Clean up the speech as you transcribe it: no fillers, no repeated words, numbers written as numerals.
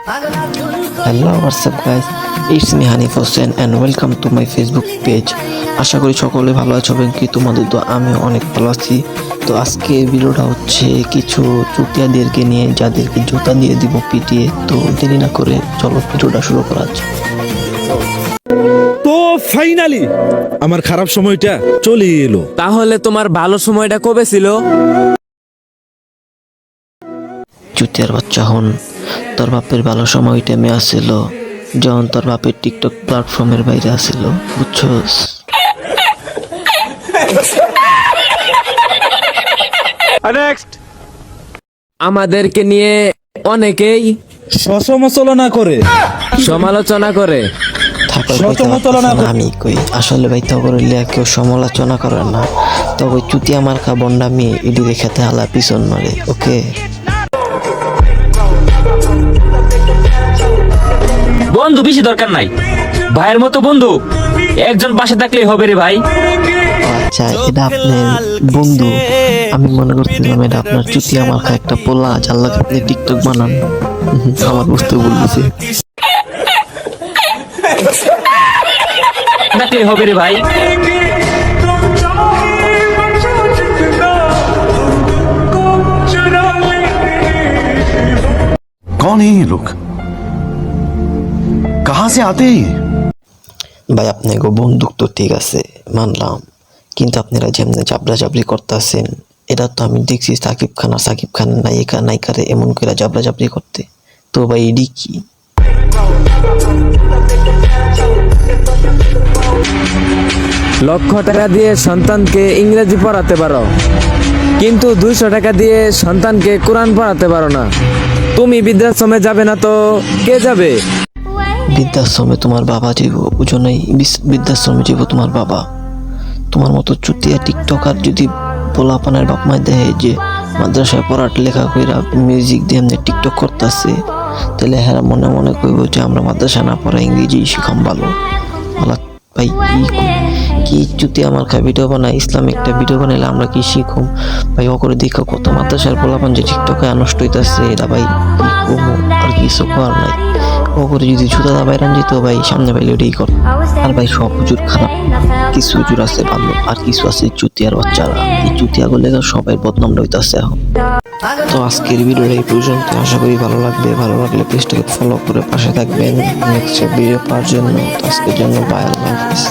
Hello WhatsApp guys, it's me Hanif Hossain and welcome to my Facebook page. আশা করি সকলে ভালো আছো এবং কি তোমাদের তো আমি অনেক ভালো আছি। তো আজকে ভিডিওটা হচ্ছে কিছু চুতিয়াদেরকে নিয়ে, যাদেরকে জুতা দিয়ে দিব পিটিয়ে। তো দেরি না করে চলো ভিডিওটা শুরু করা যাক। তো ফাইনালি আমার খারাপ সময়টা চলে এলো। তাহলে তোমার ভালো সময়টা কবে ছিল? চুতিয়ার বাচ্চা হন, তোর বাপের ভালো সময় ওই টাইমে আসছিল যখন তোর বাপের টিকটক প্ল্যাটফর্মের বাইরে আসছিল, বুঝছস? আমাদেরকে নিয়ে অনেকেই সমালোচনা করে সমালোচনা করে। থাকলে সমালোচনা করে। আমি কই আসলে ভাই তো করলে কেউ সমালোচনা করে না, তবে চুতিয়া মার্কা বন্ডামি এটি দেখাতে হালা পিছন মারে। ওকে, বন্ধু বেশি দরকার নাই, ভাইয়ের মতো বন্ধু একজন পাশে থাকলেই হবে রে ভাই। আচ্ছা এটা আপনার বন্ধু? আমি মনে করছিলাম এটা আপনার চুতিয়া মার্কা একটা পোলা, যার লাগে আপনি টিকটক বানান। আমার বুঝতে বলতেছি। থাকলেই হবে রে ভাই। कौन है ये लोग? कहां से आते हैं ये? ভাই আপনাকে বন্দুক তো ঠিক আছে মানলাম, কিন্তু আপনারা যেমনি জাবরা জাবরি করতেছেন, এটা তো আমি দেখছি সাকিব খান নায়িকা নায়িকারে এমন করে জাবরা জাবরি করতে। তো ভাই এডি কি? লক্ষ টাকা দিয়ে সন্তানকে ইংরেজি পড়াতে পারো, কিন্তু 200 টাকা দিয়ে সন্তানকে কোরআন পড়াতে পারো না। তুমি বৃদ্ধাশ্রমে যাবে না তো কে যাবে? বৃদ্ধাশ্রমে তোমার বাবা যাইব, বুঝো নাই? বৃদ্ধাশ্রমে যাইব তোমার বাবা। তোমার মতো চুতিয়া টিকটকার যদি পোলাপানের বাপ মায় দেখে যে মাদ্রাসায় পড়াট লেখা কইরা মিউজিক দিয়ে এমনি টিকটক করতেছে, তাহলে হ্যাঁ মনে মনে কইব যে আমরা মাদ্রাসা না পড়া ইংরেজি শিখাম ভালো। ভাই কি চুতি আমার ভিডিও বানায়, ইসলামিক একটা ভিডিও বানাইলে আমরা কি শিখুম? ভাই ও করে দেখো কত মাদ্রাসার পোলাপান যে টিকটকে নষ্ট হইতেছে, এটা ভাই কি কমু আর কিছু করার নাই। ও করে যদি জুতা দা বাইরান যেত ভাই, সামনে পাইলে ওটাই কর। আর ভাই সব হুজুর খারাপ, কিছু হুজুর আছে ভালো, আর কিছু আছে চুতিয়ার বাচ্চারা। এই চুতিয়া গুলো সবাই বদনামটা হইতেছে এখন। তো আজকের ভিডিওটা এই পর্যন্ত, আশা করি ভালো লাগবে। ভালো লাগলে পেজটাকে ফলো করে পাশে থাকবেন নেক্সট ভিডিও পাওয়ার জন্য। তো আজকের জন্য বাই, আল্লাহ হাফেজ।